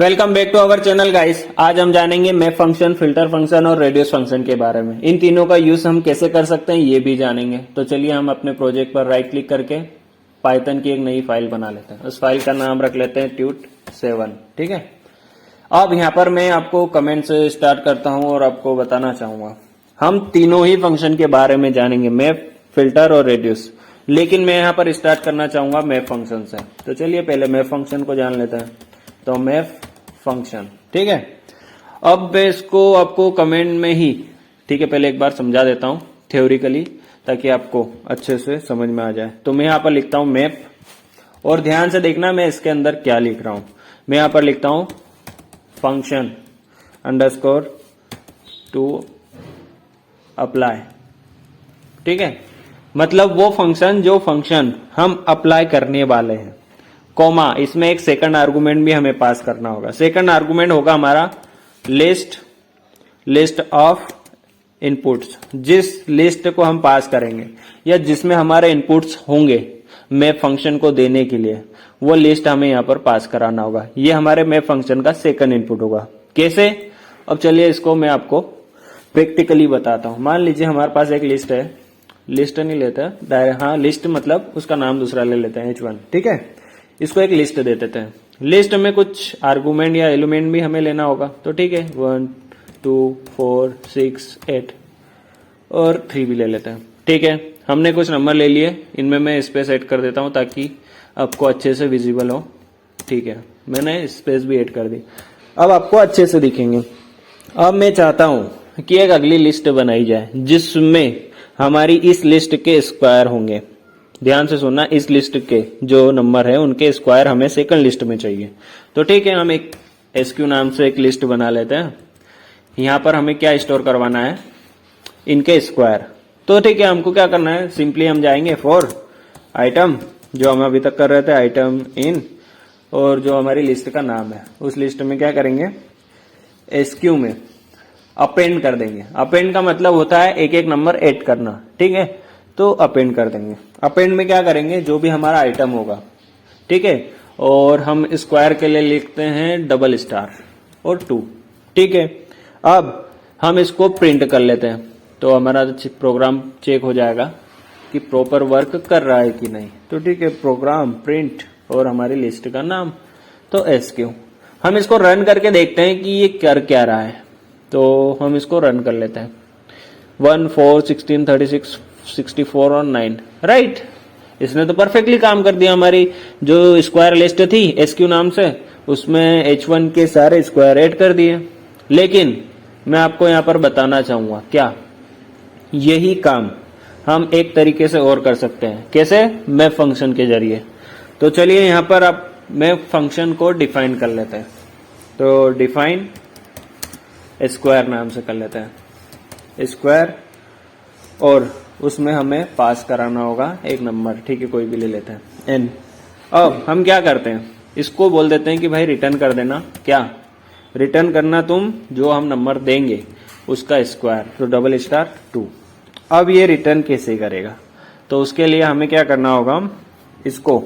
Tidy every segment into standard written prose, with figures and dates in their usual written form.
Welcome back to our channel guys. आज हम जानेंगे मैप फंक्शन, फिल्टर फंक्शन और रेडियस फंक्शन के बारे में। इन तीनों का यूज हम कैसे कर सकते हैं ये भी जानेंगे। तो चलिए हम अपने प्रोजेक्ट पर राइट क्लिक करके पाइथन की एक नई फाइल बना लेते हैं। उस फाइल का नाम रख लेते हैं tut7। ठीक है। अब यहाँ पर मैं आपको कमेंट से स्टार्ट करता हूँ और आपको बताना चाहूंगा हम तीनों ही फंक्शन के बारे में जानेंगे, मैप, फिल्टर और रेडियस। लेकिन मैं यहाँ पर स्टार्ट करना चाहूंगा मैप फंक्शन से। तो चलिए पहले मैप फंक्शन को जान लेते हैं। तो मैप फंक्शन, ठीक है। अब मैं इसको आपको कमेंट में ही, ठीक है, पहले एक बार समझा देता हूं थ्योरिकली ताकि आपको अच्छे से समझ में आ जाए। तो मैं यहां पर लिखता हूं मैप, और ध्यान से देखना मैं इसके अंदर क्या लिख रहा हूं। मैं यहां पर लिखता हूं फंक्शन अंडरस्कोर टू अप्लाई, ठीक है। मतलब वो फंक्शन जो फंक्शन हम अप्लाई करने वाले हैं, कॉमा, इसमें एक सेकंड आर्गुमेंट भी हमें पास करना होगा। सेकंड आर्गुमेंट होगा हमारा लिस्ट ऑफ इनपुट्स। जिस लिस्ट को हम पास करेंगे या जिसमें हमारे इनपुट्स होंगे मैप फंक्शन को देने के लिए, वो लिस्ट हमें यहां पर पास कराना होगा। ये हमारे मैप फंक्शन का सेकंड इनपुट होगा। कैसे? अब चलिए इसको मैं आपको प्रैक्टिकली बताता हूं। मान लीजिए हमारे पास एक लिस्ट है, लिस्ट नहीं लेते डायरेक्ट, हाँ लिस्ट मतलब उसका नाम दूसरा ले लेते हैं H1, ठीक है। इसको एक लिस्ट दे देते हैं। लिस्ट में कुछ आर्गुमेंट या एलिमेंट भी हमें लेना होगा। तो ठीक है, 1 2 4 6 8 और 3 भी ले लेते हैं। ठीक है, हमने कुछ नंबर ले लिए। इनमें मैं स्पेस ऐड कर देता हूं ताकि आपको अच्छे से विजिबल हो। ठीक है, मैंने स्पेस भी ऐड कर दी, अब आपको अच्छे से दिखेंगे। अब मैं चाहता हूं कि एक अगली लिस्ट बनाई जाए जिसमें हमारी इस लिस्ट के स्क्वायर होंगे। ध्यान से सुनना, इस लिस्ट के जो नंबर है उनके स्क्वायर हमें सेकंड लिस्ट में चाहिए। तो ठीक है, हम एक SQ नाम से एक लिस्ट बना लेते हैं। यहां पर हमें क्या स्टोर करवाना है? इनके स्क्वायर। तो ठीक है, हमको क्या करना है, सिंपली हम जाएंगे फॉर आइटम, जो हम अभी तक कर रहे थे, आइटम इन, और जो हमारी लिस्ट का नाम है उस लिस्ट में क्या करेंगे, SQ में अपेंड कर देंगे। अपेंड का मतलब होता है एक एक नंबर ऐड करना, ठीक है। तो अपेंड कर देंगे। अपेंड में क्या करेंगे, जो भी हमारा आइटम होगा, ठीक है, और हम स्क्वायर के लिए लिखते हैं डबल स्टार और 2, ठीक है। अब हम इसको प्रिंट कर लेते हैं तो हमारा प्रोग्राम चेक हो जाएगा कि प्रॉपर वर्क कर रहा है कि नहीं। तो ठीक है, प्रोग्राम प्रिंट और हमारी लिस्ट का नाम तो SQ। हम इसको रन करके देखते हैं कि ये कर क्या रहा है। तो हम इसको रन कर लेते हैं। 1 4 16 36 64 और 9, राइट। इसने तो परफेक्टली काम कर दिया। हमारी जो स्क्वायर लिस्ट थी SQ नाम से, उसमें H1 के सारे स्क्वायर ऐड कर दिए। लेकिन मैं आपको यहां पर बताना चाहूंगा क्या, यही काम हम एक तरीके से और कर सकते हैं। कैसे? मैप फंक्शन के जरिए। तो चलिए यहां पर आप मैप फंक्शन को डिफाइन कर लेते हैं। तो डिफाइन स्क्वायर नाम से कर लेते हैं, स्क्वायर, और उसमें हमें पास कराना होगा एक नंबर, ठीक है, कोई भी ले लेते हैं n। अब हम क्या करते हैं, इसको बोल देते हैं कि भाई रिटर्न कर देना। क्या रिटर्न करना? तुम जो हम नंबर देंगे उसका स्क्वायर, तो डबल स्टार 2। अब ये रिटर्न कैसे करेगा? तो उसके लिए हमें क्या करना होगा, हम इसको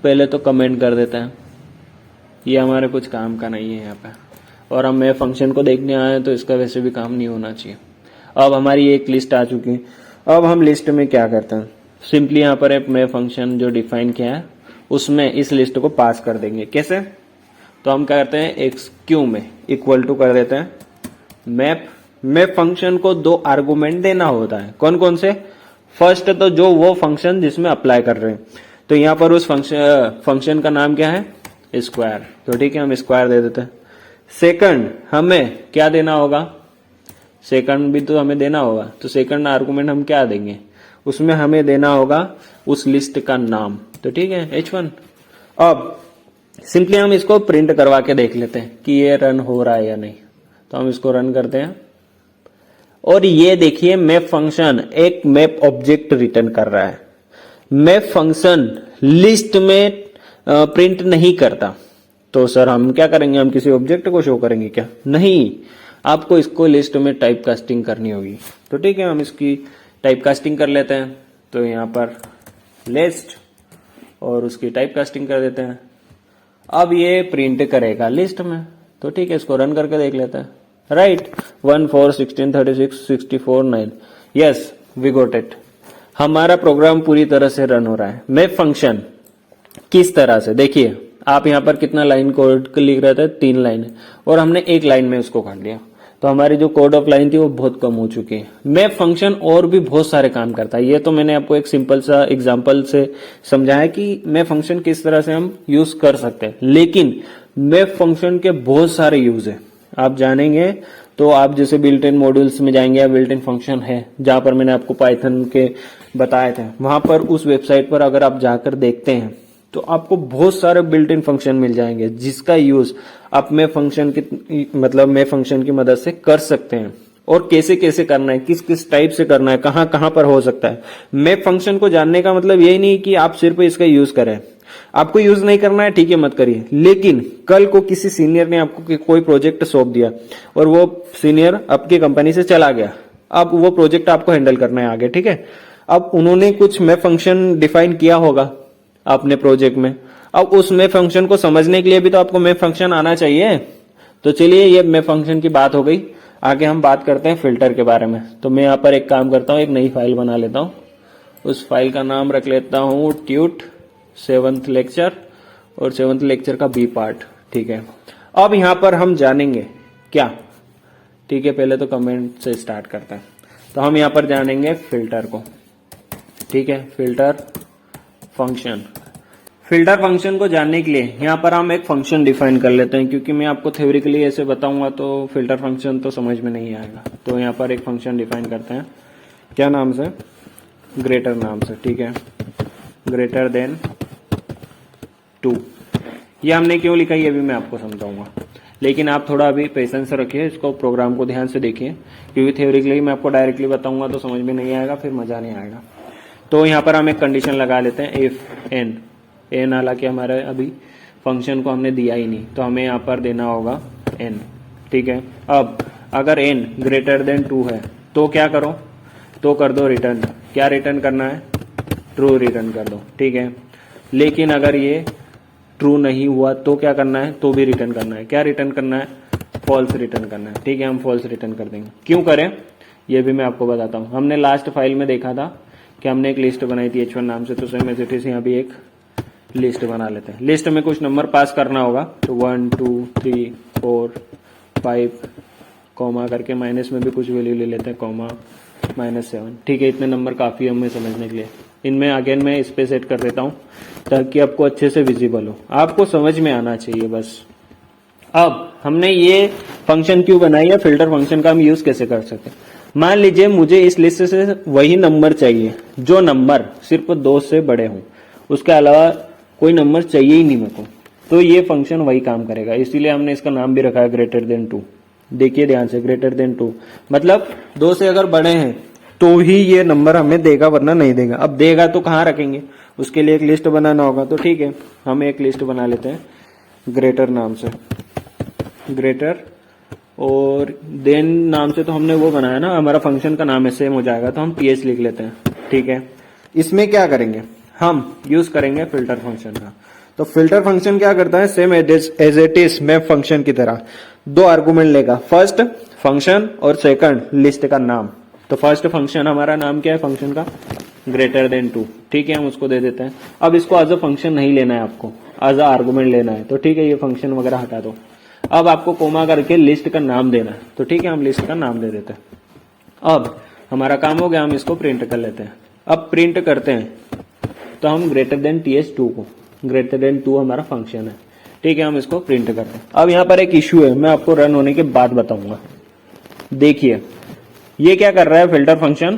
पहले तो कमेंट कर देते हैं। ये हमारे कुछ काम का नहीं है यहाँ पे, और हम मैप फंक्शन को देखने आए तो इसका वैसे भी काम नहीं होना चाहिए। अब हमारी एक लिस्ट आ चुकी है। अब हम लिस्ट में क्या करते हैं, सिंपली यहाँ पर एक मैप फंक्शन जो डिफाइन किया है उसमें इस लिस्ट को पास कर देंगे। कैसे? तो हम क्या करते हैं, SQ में इक्वल टू कर देते हैं मैप। मैप फंक्शन को 2 आर्गुमेंट देना होता है। कौन कौन से? फर्स्ट तो जो वो फंक्शन जिसमें अप्लाई कर रहे हैं, तो यहाँ पर उस फंक्शन का नाम क्या है, स्क्वायर। तो ठीक है, हम स्क्वायर दे देते हैं। सेकंड हमें क्या देना होगा, सेकंड भी तो हमें देना होगा। तो सेकंड आर्गुमेंट हम क्या देंगे, उसमें हमें देना होगा उस लिस्ट का नाम। तो ठीक है, H1। अब सिंपली हम इसको प्रिंट करवा के देख लेते हैं कि ये रन हो रहा है या नहीं। तो हम इसको रन करते हैं, और ये देखिए मैप फंक्शन एक मैप ऑब्जेक्ट रिटर्न कर रहा है। मैप फंक्शन लिस्ट में प्रिंट नहीं करता। तो सर हम क्या करेंगे, हम किसी ऑब्जेक्ट को शो करेंगे क्या? नहीं, आपको इसको लिस्ट में टाइप कास्टिंग करनी होगी। तो ठीक है, हम इसकी टाइप कास्टिंग कर लेते हैं। तो यहाँ पर लिस्ट और उसकी टाइप कास्टिंग कर देते हैं। अब ये प्रिंट करेगा लिस्ट में, तो ठीक है, इसको रन करके देख लेते हैं। Right, 1 4 16 36 64 9, yes we got it. हमारा प्रोग्राम पूरी तरह से रन हो रहा है। मैप फंक्शन किस तरह से, देखिए आप यहाँ पर कितना लाइन कोड लिख रहे थे, 3 लाइन, और हमने 1 लाइन में उसको काट लिया, तो हमारी जो कोड ऑफ लाइन थी वो बहुत कम हो चुकी है। मैप फंक्शन और भी बहुत सारे काम करता है। ये तो मैंने आपको एक सिंपल सा एग्जांपल से समझाया कि मैप फंक्शन किस तरह से हम यूज कर सकते हैं, लेकिन मैप फंक्शन के बहुत सारे यूज है, आप जानेंगे तो आप जैसे बिल्ट इन मॉड्यूल्स में जाएंगे या बिल्ट इन फंक्शन है जहां पर मैंने आपको पाइथन के बताए थे, वहां पर उस वेबसाइट पर अगर आप जाकर देखते हैं तो आपको बहुत सारे बिल्ट इन फंक्शन मिल जाएंगे जिसका यूज आप मैप फंक्शन की मैप फंक्शन की मदद से कर सकते हैं। और कैसे कैसे करना है, किस किस टाइप से करना है, कहां कहां पर हो सकता है। मैप फंक्शन को जानने का मतलब यही नहीं कि आप सिर्फ इसका यूज करें, आपको यूज नहीं करना है ठीक है मत करिए, लेकिन कल को किसी सीनियर ने आपको कोई प्रोजेक्ट सौंप दिया और वो सीनियर आपकी कंपनी से चला गया, अब वो प्रोजेक्ट आपको हैंडल करना है आगे, ठीक है। अब उन्होंने कुछ मैप फंक्शन डिफाइन किया होगा अपने प्रोजेक्ट में, अब उस मैप फंक्शन को समझने के लिए भी तो आपको मैप फंक्शन आना चाहिए। तो चलिए ये मैप फंक्शन की बात हो गई, आगे हम बात करते हैं फिल्टर के बारे में। तो मैं यहाँ पर एक काम करता हूँ, एक नई फाइल बना लेता हूँ, उस फाइल का नाम रख लेता हूँ ट्यूट 7th लेक्चर और 7th लेक्चर का बी पार्ट, ठीक है। अब यहाँ पर हम जानेंगे क्या, ठीक है, पहले तो कमेंट से स्टार्ट करते हैं। तो हम यहाँ पर जानेंगे फिल्टर को, ठीक है, फिल्टर फंक्शन। फिल्टर फंक्शन को जानने के लिए यहाँ पर हम एक फंक्शन डिफाइन कर लेते हैं, क्योंकि मैं आपको थ्योरिकली ऐसे बताऊंगा तो फिल्टर फंक्शन तो समझ में नहीं आएगा। तो यहाँ पर एक फंक्शन डिफाइन करते हैं, क्या नाम से, ग्रेटर नाम से, ठीक है, ग्रेटर देन 2। ये हमने क्यों लिखा ये भी मैं आपको समझाऊंगा, लेकिन आप थोड़ा अभी पेशेंस रखिए, इसको प्रोग्राम को ध्यान से देखिए, क्योंकि थ्योरिकली मैं आपको डायरेक्टली बताऊंगा तो समझ में नहीं आएगा, फिर मजा नहीं आएगा। तो यहाँ पर हम एक कंडीशन लगा लेते हैं, इफ एन हालांकि हमारे अभी फंक्शन को हमने दिया ही नहीं, तो हमें यहाँ पर देना होगा एन, ठीक है। अब अगर एन ग्रेटर देन 2 है तो क्या करो, तो कर दो रिटर्न, क्या रिटर्न करना है, ट्रू रिटर्न कर दो, ठीक है। लेकिन अगर ये ट्रू नहीं हुआ तो क्या करना है, तो भी रिटर्न करना है, क्या रिटर्न करना है, फॉल्स रिटर्न करना है, ठीक है, हम फॉल्स रिटर्न कर देंगे। क्यों करें ये भी मैं आपको बताता हूँ। हमने लास्ट फाइल में देखा था कि हमने एक लिस्ट बनाई थी H1 नाम से, तो सेम एज इट इज यहाँ भी एक लिस्ट बना लेते हैं। लिस्ट में कुछ नंबर पास करना होगा, तो 1 2 3 4 5 कॉमा करके माइनस में भी कुछ वैल्यू ले लेते हैं, कॉमा -7, ठीक है। इतने नंबर काफी हमें समझने के लिए। इनमें अगेन मैं इस पे सेट कर देता हूँ ताकि आपको अच्छे से विजिबल हो, आपको समझ में आना चाहिए बस। अब हमने ये फंक्शन क्यों बनाई है, फिल्टर फंक्शन का हम यूज कैसे कर सकते हैं। मान लीजिए मुझे इस लिस्ट से वही नंबर चाहिए जो नंबर सिर्फ 2 से बड़े हों, उसके अलावा कोई नंबर चाहिए ही नहीं मेरे को, तो ये फंक्शन वही काम करेगा। इसीलिए हमने इसका नाम भी रखा है ग्रेटर देन 2। देखिए ध्यान से, ग्रेटर देन 2 मतलब 2 से अगर बड़े हैं तो ही ये नंबर हमें देगा, वरना नहीं देगा। अब देगा तो कहाँ रखेंगे, उसके लिए एक लिस्ट बनाना होगा, तो ठीक है हम एक लिस्ट बना लेते हैं ग्रेटर नाम से, ग्रेटर और देन नाम से तो हमने वो बनाया ना, हमारा फंक्शन का नाम है, सेम हो जाएगा, तो हम th लिख लेते हैं, ठीक है। इसमें क्या करेंगे, हम यूज करेंगे फिल्टर फंक्शन का। तो फिल्टर फंक्शन क्या करता है, same as it is map function की तरह 2 आर्गुमेंट लेगा, फर्स्ट फंक्शन और सेकंड लिस्ट का नाम। तो फर्स्ट फंक्शन हमारा नाम क्या है फंक्शन का, ग्रेटर देन 2, ठीक है, हम उसको दे देते हैं। अब इसको एज अ फंक्शन नहीं लेना है आपको, एज अ आर्गुमेंट लेना है, तो ठीक है ये फंक्शन वगैरह हटा दो। अब आपको कोमा करके लिस्ट का नाम देना है, तो ठीक है हम लिस्ट का नाम दे देते हैं। अब हमारा काम हो गया, हम इसको प्रिंट कर लेते हैं। अब प्रिंट करते हैं तो हम ग्रेटर देन th2 को, ग्रेटर देन 2 हमारा फंक्शन है, ठीक है, हम इसको प्रिंट करते हैं। अब यहाँ पर एक इश्यू है, मैं आपको रन होने के बाद बताऊंगा। देखिए ये क्या कर रहा है, फिल्टर फंक्शन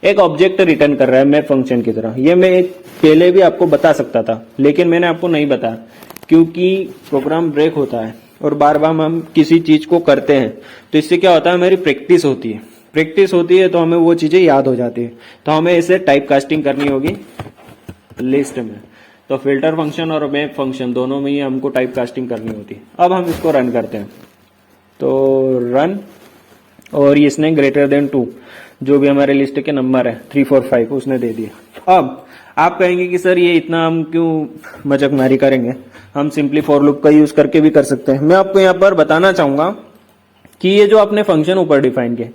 एक ऑब्जेक्ट रिटर्न कर रहा है मैप फंक्शन की तरह। ये मैं पहले भी आपको बता सकता था, लेकिन मैंने आपको नहीं बताया क्योंकि प्रोग्राम ब्रेक होता है और बार बार हम किसी चीज को करते हैं, तो इससे क्या होता है, हमारी प्रैक्टिस होती है, प्रैक्टिस होती है तो हमें वो चीजें याद हो जाती है। तो हमें इसे टाइप कास्टिंग करनी होगी लिस्ट में, तो फिल्टर फंक्शन और मैप फंक्शन दोनों में ही हमको टाइप कास्टिंग करनी होती है। अब हम इसको रन करते हैं, तो रन, और इसने ग्रेटर देन 2 जो भी हमारे लिस्ट के नंबर है 3 4 5 उसने दे दिया। अब आप कहेंगे कि सर ये इतना हम क्यों मजाकमारी करेंगे, हम सिंपली फॉर लूप का यूज करके भी कर सकते हैं। मैं आपको यहाँ पर बताना चाहूंगा कि ये जो आपने फंक्शन ऊपर डिफाइन किए,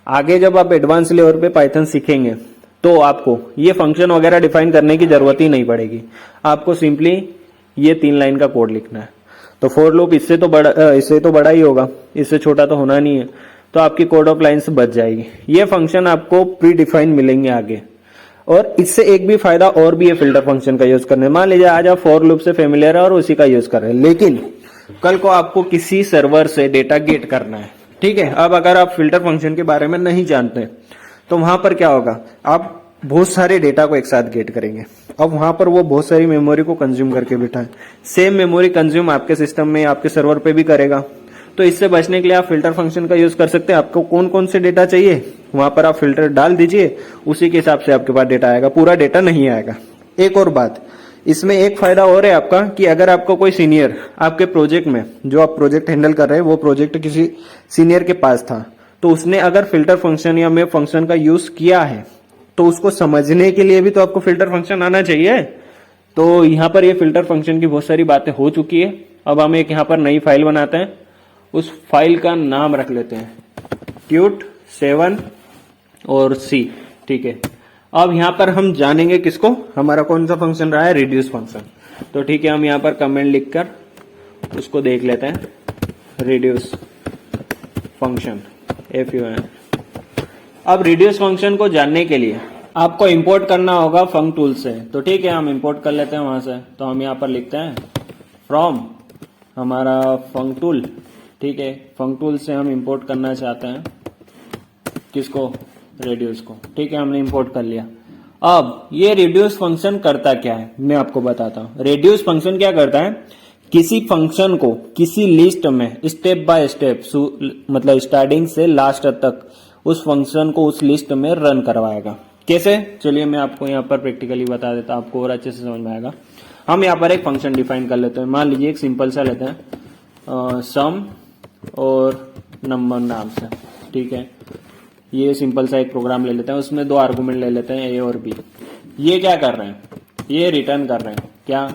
आगे जब आप एडवांस लेवल पे पाइथन सीखेंगे तो आपको ये फंक्शन वगैरह डिफाइन करने की जरूरत ही नहीं पड़ेगी। आपको सिंपली ये 3 लाइन का कोड लिखना है। तो फॉर लूप इससे तो बड़ा ही होगा, इससे छोटा तो होना नहीं है, तो आपकी कोड ऑफ लाइन्स बच जाएगी। ये फंक्शन आपको प्री डिफाइन मिलेंगे आगे। और इससे एक भी फायदा और भी है फिल्टर फंक्शन का यूज करने। मान लीजिए आज आप फॉर लूप से फेमिलियर है और उसी का यूज कर रहे हैं, लेकिन कल को आपको किसी सर्वर से डेटा गेट करना है, ठीक है। अब अगर आप फिल्टर फंक्शन के बारे में नहीं जानते तो वहां पर क्या होगा, आप बहुत सारे डेटा को एक साथ गेट करेंगे। अब वहां पर वो बहुत सारी मेमोरी को कंज्यूम करके बैठा है। सेम मेमोरी कंज्यूम आपके सिस्टम में, आपके सर्वर पे भी करेगा। तो इससे बचने के लिए आप फिल्टर फंक्शन का यूज कर सकते हैं। आपको कौन कौन से डेटा चाहिए वहां पर आप फिल्टर डाल दीजिए, उसी के हिसाब से आपके पास डेटा आएगा, पूरा डेटा नहीं आएगा। एक और बात, इसमें एक फायदा और है आपका कि अगर आपको कोई सीनियर आपके प्रोजेक्ट में, जो आप प्रोजेक्ट हैंडल कर रहे हैं वो प्रोजेक्ट किसी सीनियर के पास था, तो उसने अगर फिल्टर फंक्शन या मैप फंक्शन का यूज किया है तो उसको समझने के लिए भी तो आपको फिल्टर फंक्शन आना चाहिए। तो यहाँ पर ये फिल्टर फंक्शन की बहुत सारी बातें हो चुकी है। अब हम एक यहाँ पर नई फाइल बनाते हैं, उस फाइल का नाम रख लेते हैं Qt7 और C, ठीक है। अब यहाँ पर हम जानेंगे किसको, हमारा कौन सा फंक्शन रहा है, रिड्यूस फंक्शन। तो ठीक है, हम यहाँ पर कमेंट लिखकर उसको देख लेते हैं, रिड्यूस फंक्शन FUN। अब रिड्यूस फंक्शन को जानने के लिए आपको इंपोर्ट करना होगा फंक टूल से। तो ठीक है, हम इंपोर्ट कर लेते हैं वहां से। तो हम यहाँ पर लिखते हैं फ्रॉम हमारा फंक टूल, ठीक है। फंक टूल से हम इंपोर्ट करना चाहते हैं किसको, रिड्यूस को, ठीक है। हमने इंपोर्ट कर लिया। अब ये रिड्यूस फंक्शन करता क्या है मैं आपको बताता हूं। रिड्यूस फंक्शन क्या करता है, किसी फंक्शन को किसी लिस्ट में स्टेप बाय स्टेप, मतलब स्टार्टिंग से लास्ट तक उस फंक्शन को उस लिस्ट में रन करवाएगा। कैसे, चलिए मैं आपको यहाँ पर प्रैक्टिकली बता देता हूं, आपको और अच्छे से समझ में आएगा। हम यहाँ पर एक फंक्शन डिफाइन कर लेते हैं। मान लीजिए एक सिंपल सा लेते हैं सम और नंबर नाम से, ठीक है। ये सिंपल सा एक प्रोग्राम ले लेते हैं, उसमें 2 आर्गुमेंट ले लेते हैं A और B। ये क्या कर रहे हैं, ये रिटर्न कर रहे हैं क्या,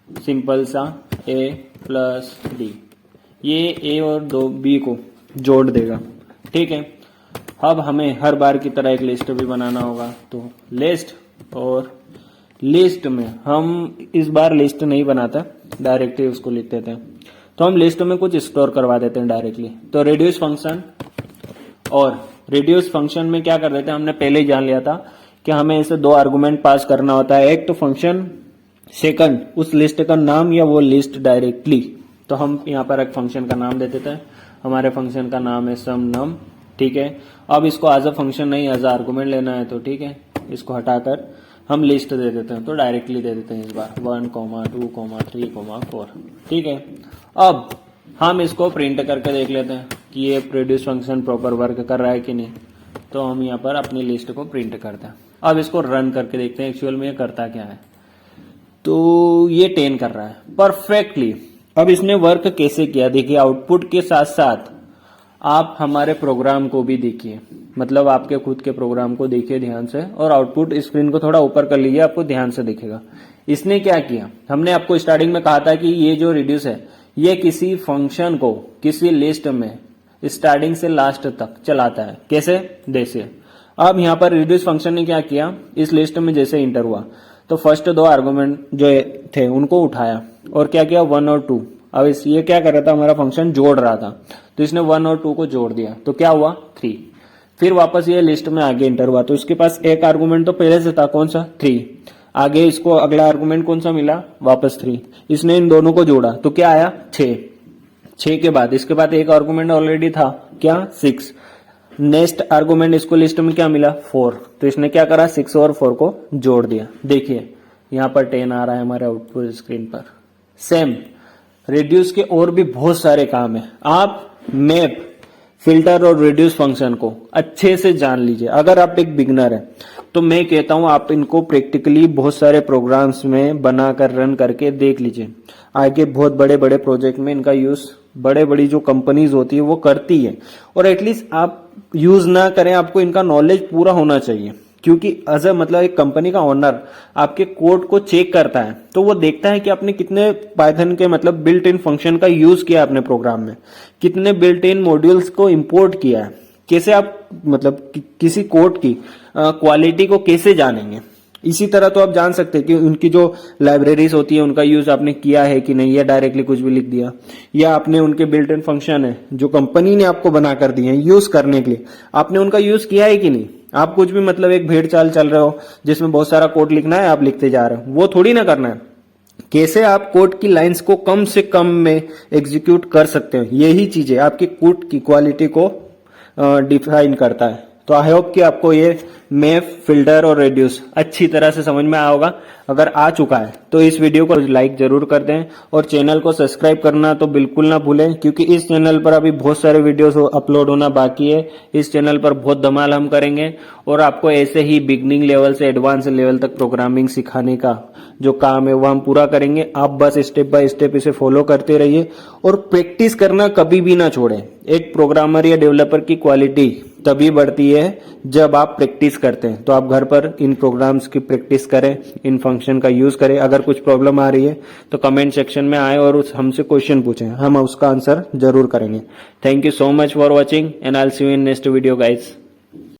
सिंपल सा A प्लस D। ये A और 2B को जोड़ देगा, ठीक है। अब हमें हर बार की तरह एक लिस्ट भी बनाना होगा। तो लिस्ट, और लिस्ट में हम इस बार लिस्ट नहीं बनाता, डायरेक्टली उसको लिख देते हैं। तो हम लिस्ट में कुछ स्टोर करवा देते हैं डायरेक्टली। तो रिड्यूस फंक्शन, और रिड्यूस फंक्शन में क्या कर देते हैं, हमने पहले ही जान लिया था कि हमें इसे 2 आर्गुमेंट पास करना होता है। एक तो फंक्शन, सेकंड उस लिस्ट का नाम या वो लिस्ट डायरेक्टली। तो हम यहाँ पर एक फंक्शन का नाम दे देते हैं। हमारे फंक्शन का नाम है सम नम, ठीक है। अब इसको एज अ फंक्शन नहीं एज अ आर्गुमेंट लेना है, तो ठीक है, इसको हटाकर हम लिस्ट दे देते हैं। तो डायरेक्टली दे देते हैं इस बार 1, 2, 3, 4, ठीक है। अब हम इसको प्रिंट करके देख लेते हैं कि ये रिड्यूस फंक्शन प्रॉपर वर्क कर रहा है कि नहीं। तो हम यहाँ पर अपनी लिस्ट को प्रिंट करते हैं। अब इसको रन करके देखते हैं एक्चुअल में ये करता क्या है। तो ये 10 कर रहा है परफेक्टली। अब इसने वर्क कैसे किया देखिए, आउटपुट के साथ साथ आप हमारे प्रोग्राम को भी देखिए, मतलब आपके खुद के प्रोग्राम को देखिए ध्यान से, और आउटपुट स्क्रीन को थोड़ा ऊपर कर लीजिए, आपको ध्यान से दिखेगा। इसने क्या किया, हमने आपको स्टार्टिंग में कहा था कि ये जो रिड्यूस है ये किसी फंक्शन को किसी लिस्ट में स्टार्टिंग से लास्ट तक चलाता है। कैसे, देखिए। अब यहाँ पर रिड्यूस फंक्शन ने क्या किया, इस लिस्ट में जैसे इंटर हुआ तो फर्स्ट 2 आर्गुमेंट जो थे उनको उठाया और क्या किया 1 और 2। अब ये क्या कर रहा था, हमारा फंक्शन जोड़ रहा था, तो इसने 1 और 2 को जोड़ दिया, तो क्या हुआ 3। फिर वापस ये लिस्ट में आगे इंटर हुआ, तो इसके पास एक आर्गुमेंट तो पहले से था, कौन सा 3। आगे इसको अगला आर्गुमेंट कौन सा मिला, वापस 3। इसने इन दोनों को जोड़ा तो क्या आया 6 के बाद इसके बाद एक आर्गुमेंट ऑलरेडी था, क्या 6। नेक्स्ट आर्गुमेंट इसको लिस्ट में क्या मिला 4, तो इसने क्या करा 6 और 4 को जोड़ दिया। देखिए यहाँ पर 10 आ रहा है हमारे आउटपुट स्क्रीन पर। सेम रिड्यूस के और भी बहुत सारे काम है। आप मैप, फिल्टर और रिड्यूस फंक्शन को अच्छे से जान लीजिए। अगर आप एक बिगनर है तो मैं कहता हूं आप इनको प्रैक्टिकली बहुत सारे प्रोग्राम्स में बनाकर रन करके देख लीजिए। आगे बहुत बड़े बड़े प्रोजेक्ट में इनका यूज बड़े बड़ी जो कंपनीज होती है वो करती है, और एटलीस्ट आप यूज ना करें, आपको इनका नॉलेज पूरा होना चाहिए क्योंकि एज मतलब एक कंपनी का ओनर आपके कोड को चेक करता है, तो वो देखता है कि आपने कितने पाइथन के मतलब बिल्ट इन फंक्शन का यूज किया अपने प्रोग्राम में, कितने बिल्ट इन मॉड्यूल्स को इंपोर्ट किया है, कैसे आप मतलब किसी कोड की क्वालिटी को कैसे जानेंगे। इसी तरह तो आप जान सकते हैं कि उनकी जो लाइब्रेरीज होती है उनका यूज आपने किया है कि नहीं, या डायरेक्टली कुछ भी लिख दिया, या आपने उनके बिल्ट इन फंक्शन है जो कंपनी ने आपको बना कर दिए हैं यूज करने के लिए, आपने उनका यूज किया है कि नहीं। आप कुछ भी मतलब एक भेड़ चाल चल रहे हो जिसमें बहुत सारा कोड लिखना है, आप लिखते जा रहे हो, वो थोड़ी ना करना है। कैसे आप कोड की लाइंस को कम से कम में एग्जीक्यूट कर सकते हो, यही चीजें आपकी कोड की क्वालिटी को डिफाइन करता है। तो आई होप कि आपको ये मैप, फिल्टर और रेड्यूस अच्छी तरह से समझ में आया होगा। अगर आ चुका है तो इस वीडियो को लाइक जरूर कर दें और चैनल को सब्सक्राइब करना तो बिल्कुल ना भूलें, क्योंकि इस चैनल पर अभी बहुत सारे वीडियोस अपलोड होना बाकी है। इस चैनल पर बहुत धमाल हम करेंगे और आपको ऐसे ही बिगनिंग लेवल से एडवांस लेवल तक प्रोग्रामिंग सिखाने का जो काम है वो हम पूरा करेंगे। आप बस स्टेप बाय स्टेप इसे फॉलो करते रहिए और प्रैक्टिस करना कभी भी ना छोड़ें। एक प्रोग्रामर या डेवलपर की क्वालिटी तभी बढ़ती है जब आप प्रैक्टिस करते हैं। तो आप घर पर इन प्रोग्राम्स की प्रैक्टिस करें, इन फंक्शन का यूज करें। अगर कुछ प्रॉब्लम आ रही है तो कमेंट सेक्शन में आए और हमसे क्वेश्चन पूछें, हम उसका आंसर जरूर करेंगे। Thank you so much for watching and I will see you in next video guys.